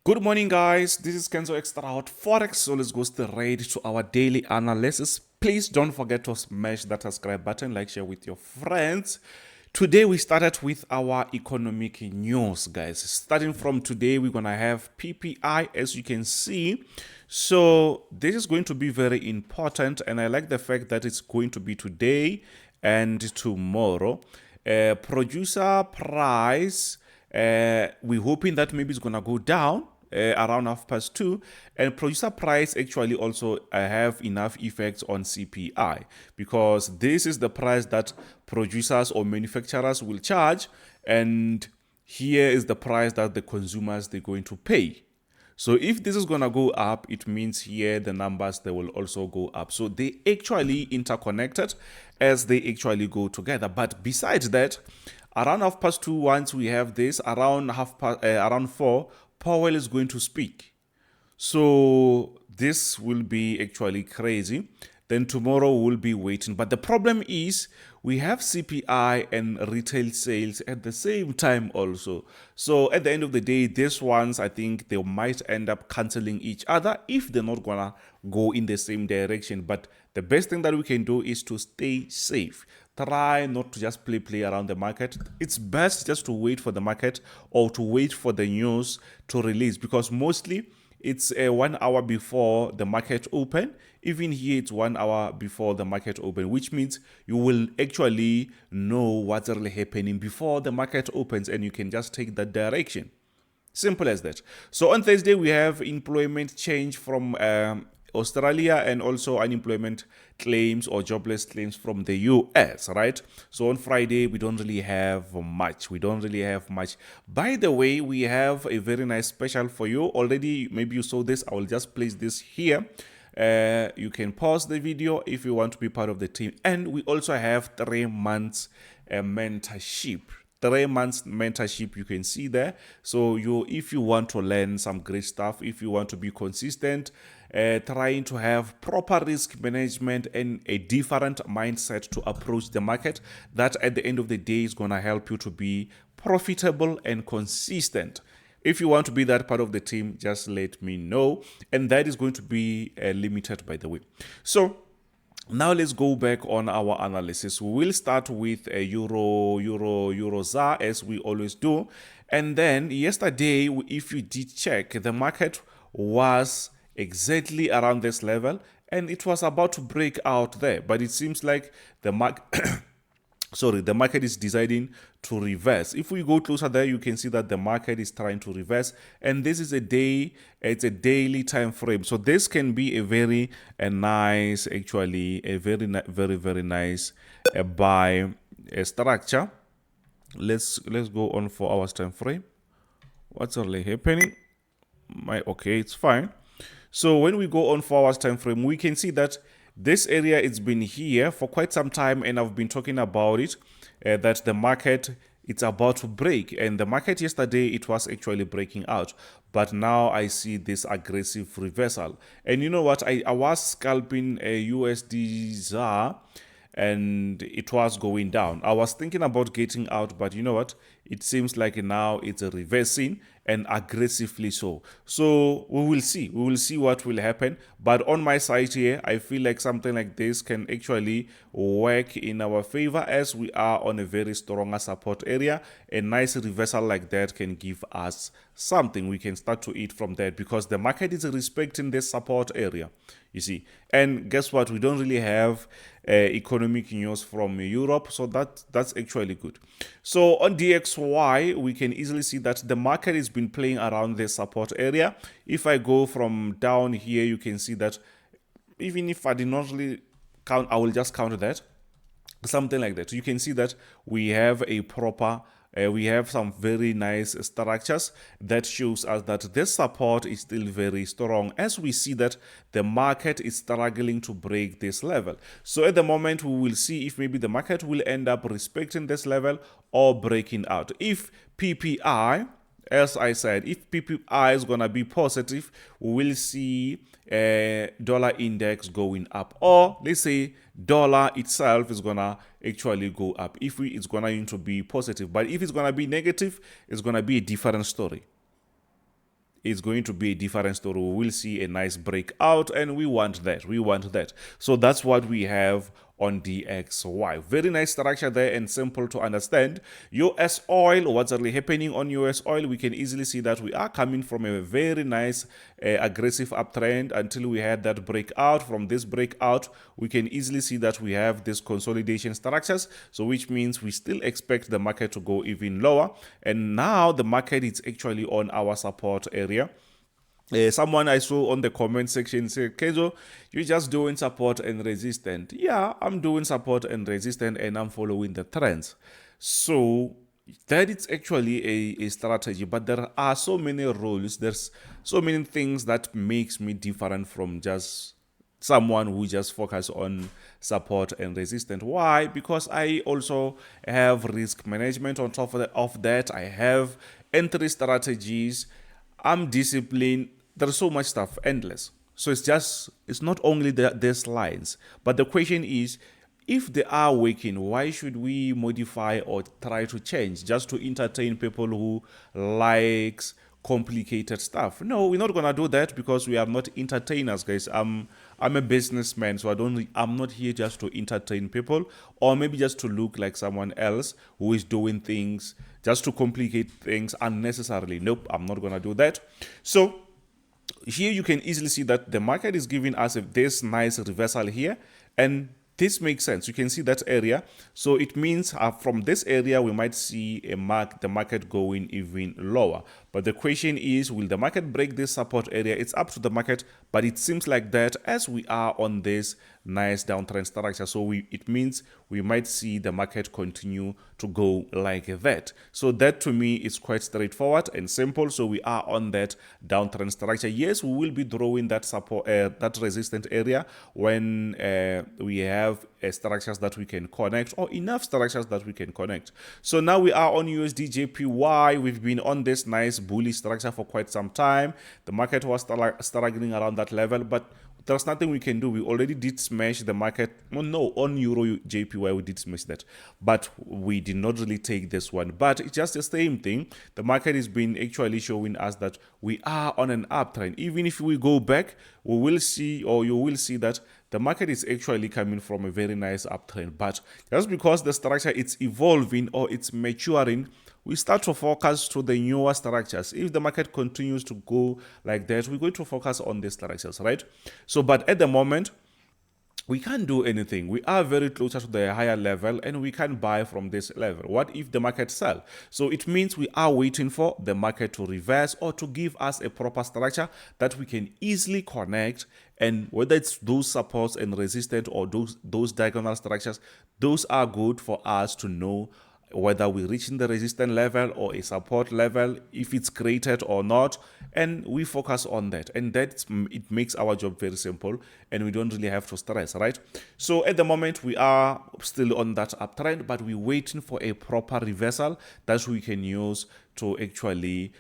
Good morning, guys. This is Kenzo Xtrahot Forex. So let's go straight to our daily analysis. Please don't forget to smash that subscribe button, like, share with your friends. Today we started with our economic news, guys. Starting from today, we're gonna have PPI, as you can see. So this is going to be very important, and I like the fact that it's going to be today and tomorrow. Producer price. We're hoping that maybe it's gonna go down around 2:30, and producer price actually also have enough effects on CPI, because this is the price that producers or manufacturers will charge, and here is the price that the consumers they're going to pay. So if this is gonna go up, it means here the numbers they will also go up. So they actually interconnected as they actually go together. But besides that, around 2:30, once we have this, around around 4, Powell is going to speak. So this will be actually crazy. Then tomorrow we'll be waiting. But the problem is we have CPI and retail sales at the same time also. So at the end of the day, these ones, I think they might end up canceling each other if they're not gonna go in the same direction. But the best thing that we can do is to stay safe. Try not to just play around the market. It's best just to wait for the market or to wait for the news to release, because mostly it's 1 hour before the market open. Even here it's 1 hour before the market open, which means you will actually know what's really happening before the market opens, and you can just take that direction. Simple as that. So on Thursday we have employment change from Australia, and also unemployment claims or jobless claims from the US, right? So on Friday, we don't really have much. By the way, we have a very nice special for you. Already, maybe you saw this. I will just place this here. You can pause the video if you want to be part of the team. And we also have 3 months mentorship. 3 months mentorship, you can see there. So if you want to learn some great stuff, if you want to be consistent, trying to have proper risk management and a different mindset to approach the market, that at the end of the day is going to help you to be profitable and consistent. If you want to be that part of the team, just let me know. And that is going to be limited, by the way. So now let's go back on our analysis. We will start with a Eurozar, as we always do. And then yesterday, if you did check, the market was exactly around this level, and it was about to break out there. But it seems like the market the market is deciding to reverse. If we go closer there, you can see that the market is trying to reverse, and this is it's a daily time frame. So this can be a very nice, actually a very nice buy structure. Let's go on 4 hours time frame. What's really happening? Okay, it's fine. So when we go on 4 hours time frame, we can see that this area, it's been here for quite some time, and I've been talking about it, that the market, it's about to break. And the market yesterday, it was actually breaking out, but now I see this aggressive reversal. And you know what, I was scalping a USD ZAR, and it was going down. I was thinking about getting out, but you know what, it seems like now it's reversing, and aggressively so. So we will see what will happen. But on my side here, I feel like something like this can actually work in our favor, as we are on a very stronger support area. A nice reversal like that can give us something. We can start to eat from that, because the market is respecting this support area, you see. And guess what, we don't really have economic news from Europe, so that's actually good. So on DXY, we can easily see that the market has been playing around the support area. If I go from down here, you can see that even if I did not really count, I will just count that, something like that. You can see that we have a proper we have some very nice structures that shows us that this support is still very strong, as we see that the market is struggling to break this level. So at the moment, we will see if maybe the market will end up respecting this level or breaking out. If PPI, as I said, if PPI is going to be positive, we will see dollar index going up, or let's say dollar itself is going to actually go up if it's going to be positive. But if it's going to be negative, it's going to be a different story. it's going to be a different story. We will see a nice breakout, and we want that. We want that. So that's what we have on DXY. Very nice structure there and simple to understand. US oil, what's really happening on US oil? We can easily see that we are coming from a very nice aggressive uptrend until we had that breakout. From this breakout, we can easily see that we have this consolidation structures, so which means we still expect the market to go even lower. And now the market is actually on our support area. Someone I saw on the comment section said, Kezo, you're just doing support and resistance. Yeah, I'm doing support and resistance, and I'm following the trends. So that is actually a strategy, but there are so many rules. There's so many things that makes me different from just someone who just focus on support and resistance. Why? Because I also have risk management on top of that. I have entry strategies. I'm disciplined. There's so much stuff, endless. So it's not only these lines, but the question is, if they are working, why should we modify or try to change just to entertain people who likes complicated stuff? No, we're not gonna do that, because we are not entertainers, guys. I'm a businessman, so I'm not here just to entertain people, or maybe just to look like someone else who is doing things just to complicate things unnecessarily. Nope, I'm not gonna do that. So here you can easily see that the market is giving us this nice reversal here, and this makes sense. You can see that area. So it means from this area, we might see the market going even lower. But the question is, will the market break this support area? It's up to the market, but it seems like that as we are on this nice downtrend structure. So it means we might see the market continue to go like that. So that to me is quite straightforward and simple. So we are on that downtrend structure. Yes, we will be drawing that support, that resistance area when we have structures that we can connect, or enough structures that we can connect. So now we are on USD JPY. We've been on this nice bullish structure for quite some time. The market was struggling around that level, but there's nothing we can do. We already did smash the market. Well, no, on Euro JPY we did smash that, but we did not really take this one. But it's just the same thing. The market has been actually showing us that we are on an uptrend. Even if we go back, we will see, or you will see, that the market is actually coming from a very nice uptrend. But just because the structure is evolving or it's maturing, we start to focus to the newer structures. If the market continues to go like that, we're going to focus on these structures, right? So, but at the moment, we can't do anything. We are very closer to the higher level, and we can buy from this level. What if the market sell? So it means we are waiting for the market to reverse or to give us a proper structure that we can easily connect. And whether it's those supports and resistance or those diagonal structures, those are good for us to know whether we're reaching the resistance level or a support level, if it's created or not, and we focus on that. And it makes our job very simple, and we don't really have to stress, right? So at the moment, we are still on that uptrend, but we're waiting for a proper reversal that we can use to actually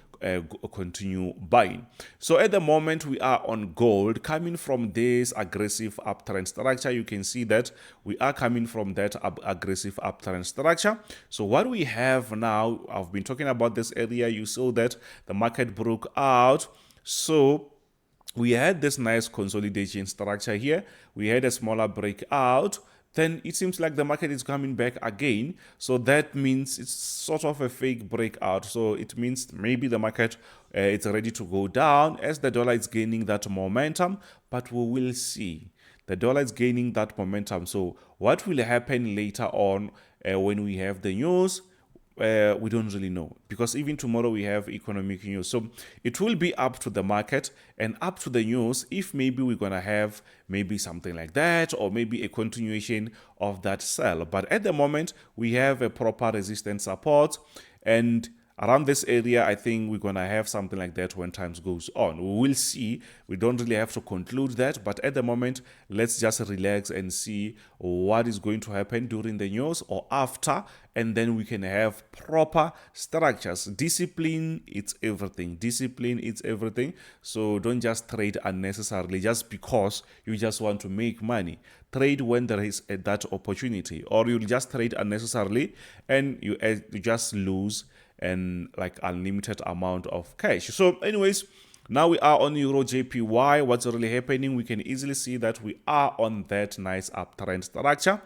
continue buying. So at the moment, we are on gold, coming from this aggressive uptrend structure. You can see that we are coming from that aggressive uptrend structure. So what we have now, I've been talking about this area. You saw that the market broke out. So we had this nice consolidation structure here. We had a smaller breakout. Then it seems like the market is coming back again. So that means it's sort of a fake breakout. So it means maybe the market it's ready to go down as the dollar is gaining that momentum. But we will see. The dollar is gaining that momentum. So what will happen later on when we have the news? We don't really know, because even tomorrow we have economic news. So it will be up to the market and up to the news if maybe we're going to have maybe something like that, or maybe a continuation of that sell. But at the moment, we have a proper resistance support, and around this area, I think we're going to have something like that when times goes on. We will see. We don't really have to conclude that. But at the moment, let's just relax and see what is going to happen during the news or after. And then we can have proper structures. Discipline, it's everything. Discipline, it's everything. So don't just trade unnecessarily just because you just want to make money. Trade when there is that opportunity. Or you'll just trade unnecessarily and you just lose and like unlimited amount of cash. So anyways, Now we are on Euro JPY. What's really happening? We can easily see that we are on that nice uptrend structure.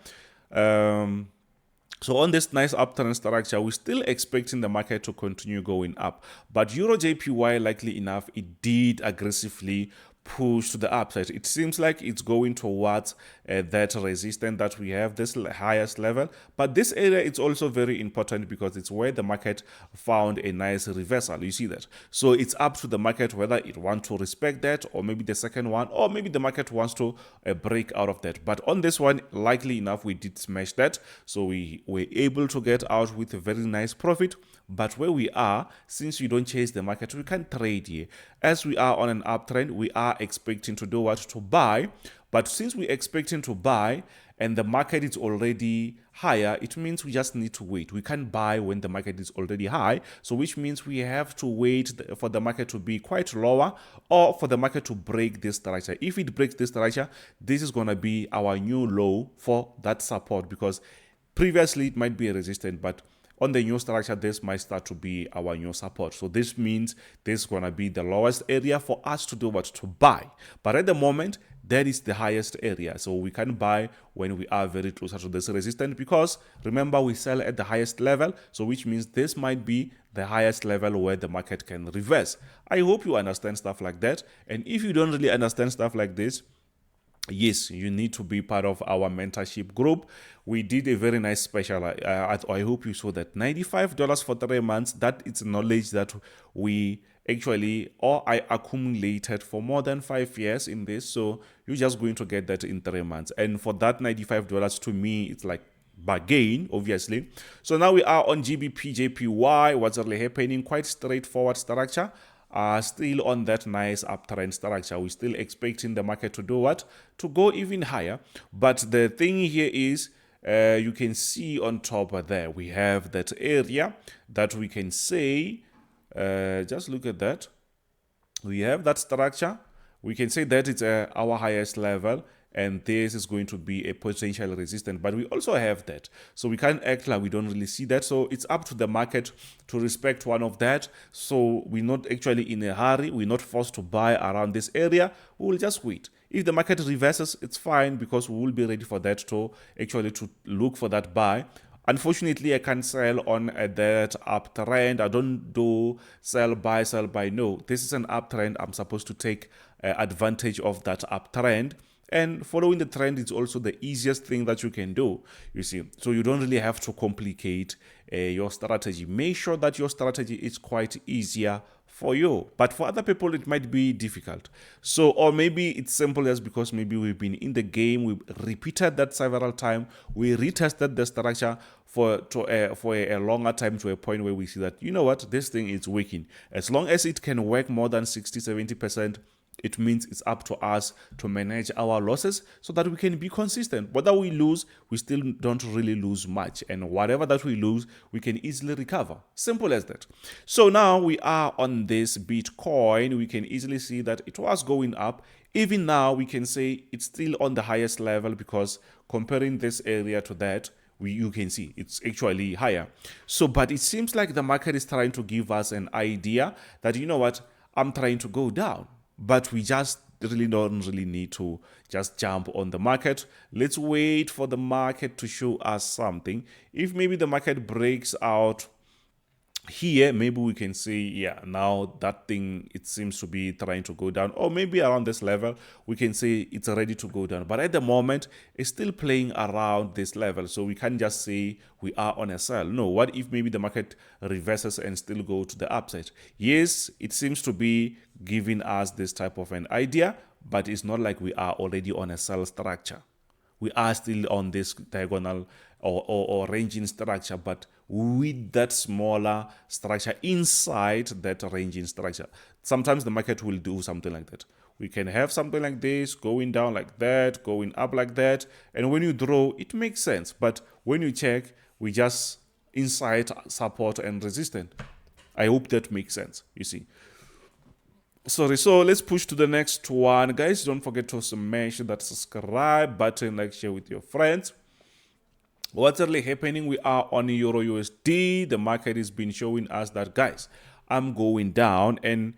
So on this nice uptrend structure, we're still expecting the market to continue going up. But Euro JPY, likely enough, it did aggressively push to the upside. It seems like it's going towards that resistance that we have, this highest level. But this area is also very important because it's where the market found a nice reversal. You see that? So it's up to the market whether it wants to respect that, or maybe the second one, or maybe the market wants to break out of that. But on this one, likely enough, we did smash that. So we were able to get out with a very nice profit. But where we are, since we don't chase the market, we can't trade here. As we are on an uptrend, we are expecting to do what? To buy. But since we're expecting to buy and the market is already higher, it means we just need to wait. We can't buy when the market is already high. So which means we have to wait for the market to be quite lower or for the market to break this structure. If it breaks this structure, this is going to be our new low for that support, because previously it might be a resistance, but on the new structure, this might start to be our new support. So this means this is going to be the lowest area for us to do what? To buy. But at the moment, that is the highest area. So we can buy when we are very closer to this resistance, because remember, we sell at the highest level. So which means this might be the highest level where the market can reverse. I hope you understand stuff like that. And if you don't really understand stuff like this, yes, you need to be part of our mentorship group. We did a very nice special. I hope you saw that. $95 for 3 months. That is knowledge that we actually, or I accumulated for more than 5 years in this. So you're just going to get that in 3 months. And for that $95, to me, it's like bargain, obviously. So now we are on JPY. What's really happening? Quite straightforward structure. Still on that nice uptrend structure. We're still expecting the market to do what? To go even higher. But the thing here is, you can see on top of there, we have that area that we can say, just look at that. We have that structure. We can say that it's our highest level, and this is going to be a potential resistance. But we also have that. So we can't act like we don't really see that. So it's up to the market to respect one of that. So we're not actually in a hurry. We're not forced to buy around this area. We will just wait. If the market reverses, it's fine, because we will be ready for that to actually to look for that buy. Unfortunately, I can't sell on that uptrend. I don't do sell, buy, sell, buy. No, this is an uptrend. I'm supposed to take advantage of that uptrend. And following the trend is also the easiest thing that you can do, you see. So you don't really have to complicate your strategy. Make sure that your strategy is quite easier for you. But for other people, it might be difficult. So, or maybe it's simple as because maybe we've been in the game, we repeated that several times, we retested the structure for a longer time, to a point where we see that, you know what, this thing is working. As long as it can work more than 60-70%, it means it's up to us to manage our losses so that we can be consistent. Whether we lose, we still don't really lose much. And whatever that we lose, we can easily recover. Simple as that. So now we are on this Bitcoin. We can easily see that it was going up. Even now, we can say it's still on the highest level, because comparing this area to that, you can see it's actually higher. So, but it seems like the market is trying to give us an idea that, you know what, I'm trying to go down. But we just really don't really need to just jump on the market. Let's wait for the market to show us something. If maybe the market breaks out here, maybe we can say, yeah, now that thing, it seems to be trying to go down, or maybe around this level we can say it's ready to go down. But at the moment, it's still playing around this level, so we can't just say we are on a sell. No, what if maybe the market reverses and still go to the upside? Yes, it seems to be giving us this type of an idea, but it's not like we are already on a sell structure. We are still on this diagonal or ranging structure, but with that smaller structure inside that ranging structure. Sometimes the market will do something like that. We can have something like this, going down like that, going up like that. And when you draw, it makes sense. But when you check, we just inside support and resistance. I hope that makes sense, you see. Sorry, so let's push to the next one. Guys, don't forget to smash that subscribe button, like, share with your friends. What's really happening? We are on Euro USD. The market has been showing us that, guys, I'm going down, and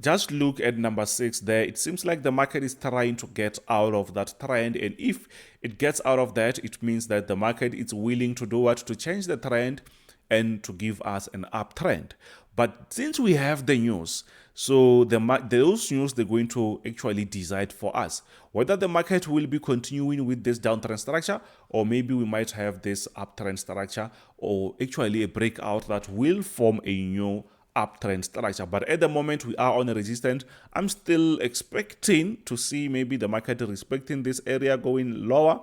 Just look at number 6 there. It seems like the market is trying to get out of that trend, and if it gets out of that, it means that the market is willing to do what? To change the trend and to give us an uptrend. But since we have the news, so those news, they're going to actually decide for us whether the market will be continuing with this downtrend structure, or maybe we might have this uptrend structure, or actually a breakout that will form a new uptrend structure. But at the moment we are on a resistance. I'm still expecting to see maybe the market respecting this area going lower,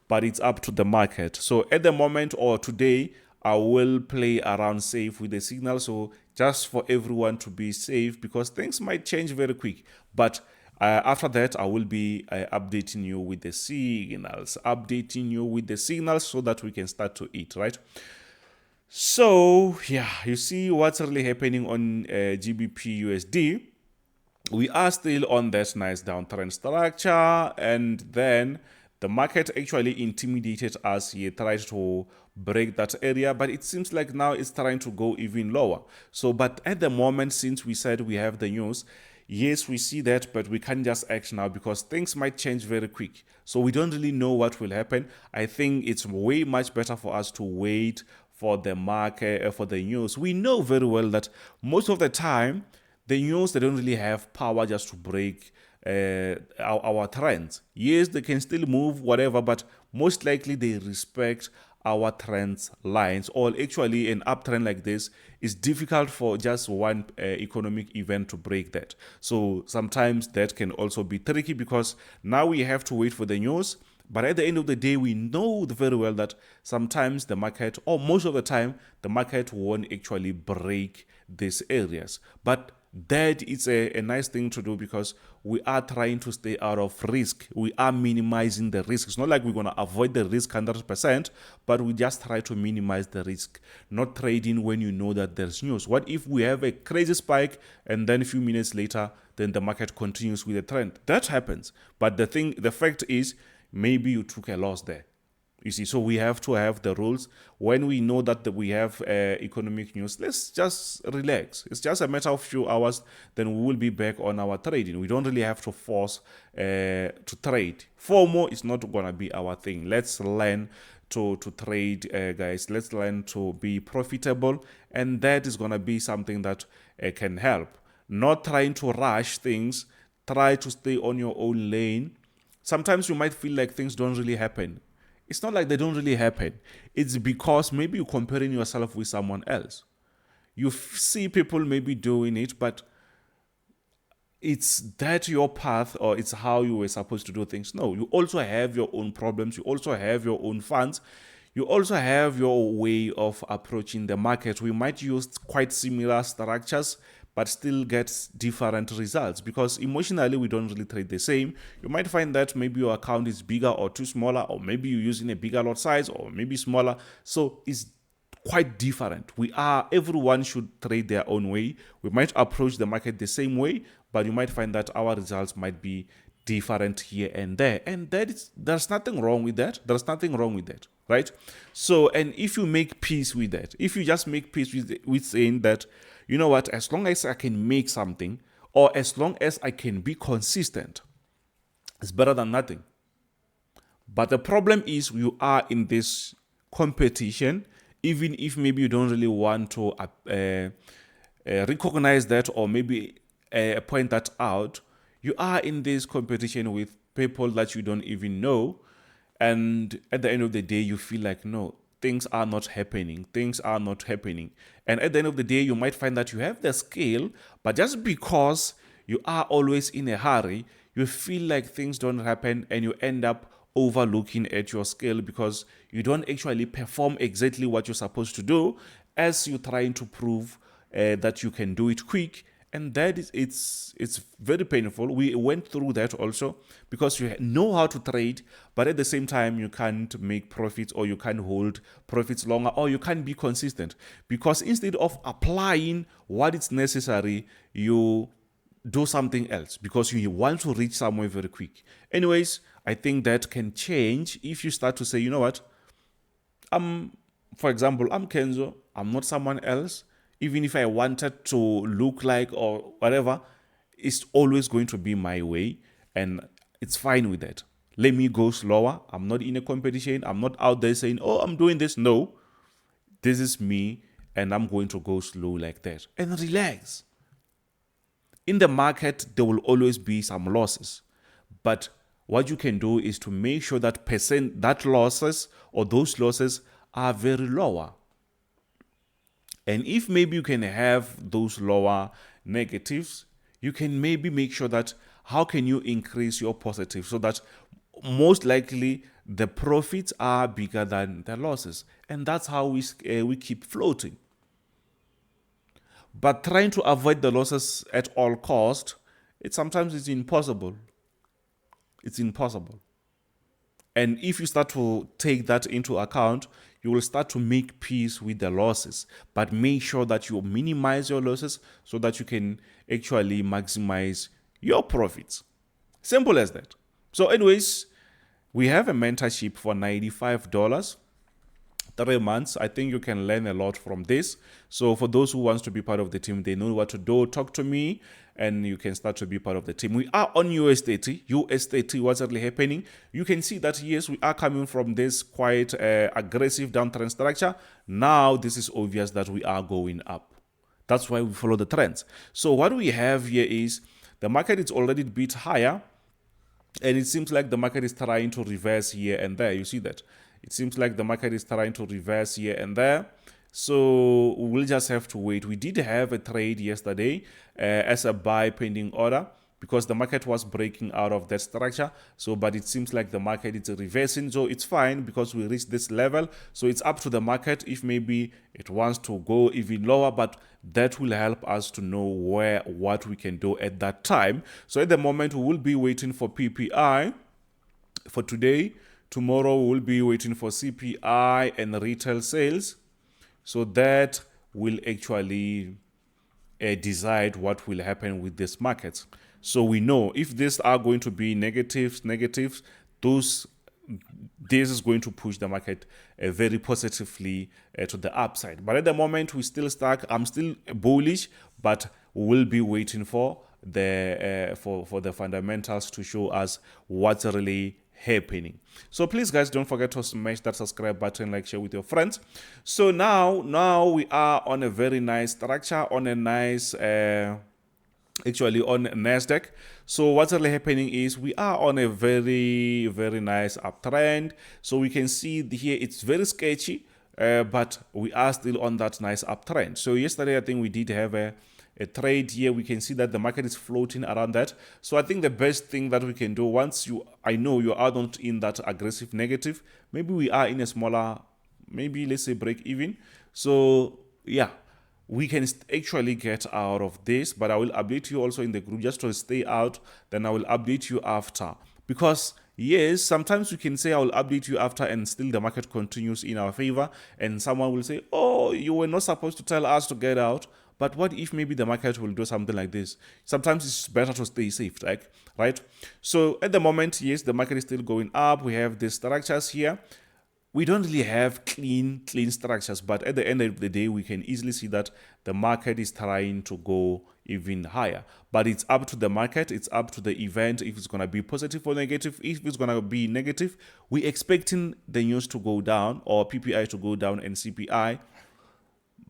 but it's up to the market. So at the moment, or today, I will play around safe with the signal. So just for everyone to be safe, because things might change very quick. But after that, I will be updating you with the signals, so that we can start to eat, right? So yeah, you see what's really happening on Gbpusd. We are still on that nice downtrend structure, and then the market actually intimidated us here, tried to break that area, but it seems like now it's trying to go even lower. So, but at the moment, since we said we have the news, yes, we see that, but we can't just act now because things might change very quick. So we don't really know what will happen. I think it's way much better for us to wait for the market, for the news. We know very well that most of the time, the news, they don't really have power just to break our trends. Yes, they can still move whatever, but most likely they respect our trends lines. Or actually an uptrend like this is difficult for just one economic event to break that. So sometimes that can also be tricky because now we have to wait for the news. But at the end of the day, we know very well that sometimes the market, or most of the time, the market won't actually break these areas. But that is a nice thing to do because we are trying to stay out of risk. We are minimizing the risk. It's not like we're going to avoid the risk 100%, but we just try to minimize the risk, not trading when you know that there's news. What if we have a crazy spike and then a few minutes later, then the market continues with the trend? That happens. But the fact is, maybe you took a loss there. You see, so we have to have the rules. When we know that we have economic news, let's just relax. It's just a matter of few hours, then we will be back on our trading. We don't really have to force to trade. FOMO is not going to be our thing. Let's learn to trade, guys. Let's learn to be profitable, and that is going to be something that can help. Not trying to rush things. Try to stay on your own lane. Sometimes you might feel like things don't really happen. It's not like they don't really happen. It's because maybe you're comparing yourself with someone else. You see people maybe doing it, but it's that your path or it's how you were supposed to do things. No, you also have your own problems. You also have your own funds. You also have your way of approaching the market. We might use quite similar structures, but still gets different results because emotionally we don't really trade the same. You might find that maybe your account is bigger or too smaller, or maybe you're using a bigger lot size or maybe smaller. So it's quite different. Everyone should trade their own way. We might approach the market the same way, but you might find that our results might be different here and there. And there's nothing wrong with that. There's nothing wrong with that, right? So, and if you make peace with that, if you just make peace with saying that, you know what, as long as I can make something, or as long as I can be consistent, it's better than nothing. But the problem is you are in this competition, even if maybe you don't really want to recognize that or maybe point that out. You are in this competition with people that you don't even know. And at the end of the day, you feel like, no, things are not happening. Things are not happening. And at the end of the day, you might find that you have the skill, but just because you are always in a hurry, you feel like things don't happen and you end up overlooking at your skill because you don't actually perform exactly what you're supposed to do as you're trying to prove that you can do it quick. And that is, it's very painful. We went through that also because you know how to trade, but at the same time, you can't make profits or you can't hold profits longer or you can't be consistent because instead of applying what is necessary, you do something else because you want to reach somewhere very quick. Anyways, I think that can change if you start to say, you know what, for example, I'm Kenzo, I'm not someone else. Even if I wanted to look like or whatever, it's always going to be my way, and it's fine with that. Let me go slower. I'm not in a competition. I'm not out there saying, oh, I'm doing this. No, this is me, and I'm going to go slow like that. And relax. In the market, there will always be some losses. But what you can do is to make sure that losses or those losses are very lower. And if maybe you can have those lower negatives, you can maybe make sure that how can you increase your positive so that most likely the profits are bigger than the losses. And that's how we keep floating. But trying to avoid the losses at all cost, sometimes it's impossible. It's impossible. And if you start to take that into account, you will start to make peace with the losses. But make sure that you minimize your losses so that you can actually maximize your profits. Simple as that. So anyways, we have a mentorship for $95. 3 months. I think you can learn a lot from this. So for those who wants to be part of the team, they know what to do. Talk to me and you can start to be part of the team. We are on US30. US30, what's really happening? You can see that, yes, we are coming from this quite aggressive downtrend structure. Now this is obvious that we are going up. That's why we follow the trends. So what we have here is the market is already a bit higher, and it seems like the market is trying to reverse here and there. You see that? It seems like the market is trying to reverse here and there. So we'll just have to wait. We did have a trade yesterday as a buy pending order because the market was breaking out of that structure. So, but it seems like the market is reversing. So it's fine because we reached this level. So it's up to the market if maybe it wants to go even lower, but that will help us to know what we can do at that time. So at the moment, we will be waiting for PPI for today. Tomorrow we will be waiting for CPI and retail sales. So that will actually decide what will happen with these markets. So we know if these are going to be negatives, this is going to push the market very positively to the upside. But at the moment, we're still stuck. I'm still bullish, but we'll be waiting for the fundamentals to show us what's really happening. So please, guys, don't forget to smash that subscribe button, like, share with your friends. So now we are on a very nice structure, on a nice actually on Nasdaq. So what's really happening is we are on a very, very nice uptrend. So we can see here it's very sketchy, but we are still on that nice uptrend. So yesterday, I think we did have a trade here. We can see that the market is floating around that. So I think the best thing that we can do, I know you are not in that aggressive negative, maybe we are in a smaller, maybe let's say break even. So yeah, we can actually get out of this, but I will update you also in the group just to stay out. Then I will update you after, because yes, sometimes we can say I will update you after and still the market continues in our favor, and someone will say, oh, you were not supposed to tell us to get out. But what if maybe the market will do something like this? Sometimes it's better to stay safe, right? So at the moment, yes, the market is still going up. We have these structures here. We don't really have clean structures, but at the end of the day, we can easily see that the market is trying to go even higher. But it's up to the market. It's up to the event if it's going to be positive or negative. If it's going to be negative, we're expecting the news to go down or PPI to go down and CPI.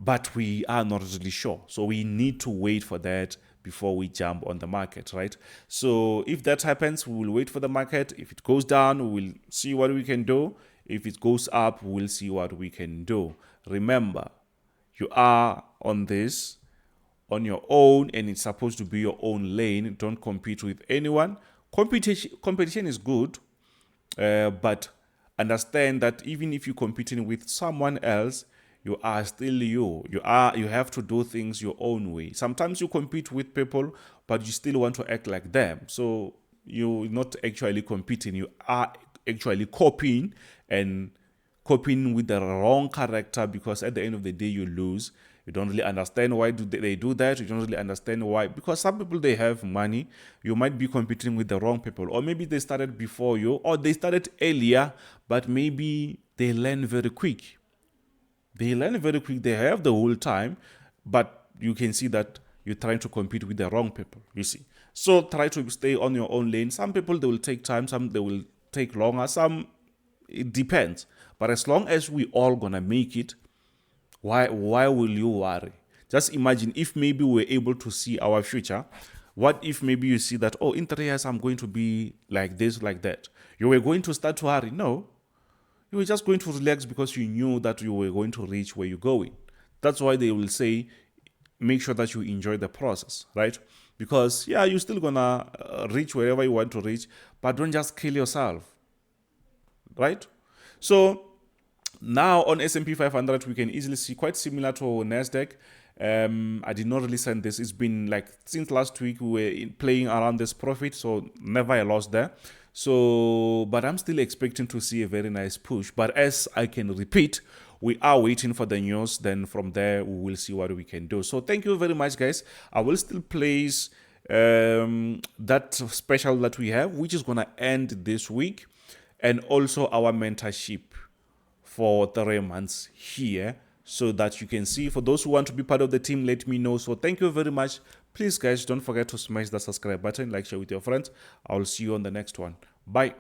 But we are not really sure. So we need to wait for that before we jump on the market, right? So if that happens, we will wait for the market. If it goes down, we will see what we can do. If it goes up, we'll see what we can do. Remember, you are on this on your own, and it's supposed to be your own lane. Don't compete with anyone. Competition is good, but understand that even if you're competing with someone else, you are still you. You have to do things your own way. Sometimes you compete with people, but you still want to act like them. So you're not actually competing. You are actually copying, and copying with the wrong character, because at the end of the day, you lose. You don't really understand why they do that. You don't really understand why. Because some people, they have money. You might be competing with the wrong people. Or maybe they started before you, or they started earlier, but maybe they learn very quick. They learn very quick. They have the whole time, but you can see that you're trying to compete with the wrong people, you see. So try to stay on your own lane. Some people, they will take time, some they will take longer, some it depends. But as long as we all gonna make it, why will you worry? Just imagine if maybe we're able to see our future. What if maybe you see that, oh, in 3 years I'm going to be like this, like that? You were going to start to hurry? No. You were just going to relax because you knew that you were going to reach where you're going. That's why they will say, make sure that you enjoy the process, right? Because, yeah, you're still gonna reach wherever you want to reach, but don't just kill yourself, right? So now on S&P 500, we can easily see quite similar to Nasdaq. I did not really send this. It's been like since last week we were playing around this profit, so never a loss there. So, but I'm still expecting to see a very nice push. But as I can repeat, we are waiting for the news. Then from there, we will see what we can do. So thank you very much, guys. I will still place that special that we have, which is going to end this week, and also our mentorship for 3 months here, so that you can see. For those who want to be part of the team, let me know. So thank you very much. Please, guys, don't forget to smash the subscribe button, like, share with your friends. I'll see you on the next one. Bye.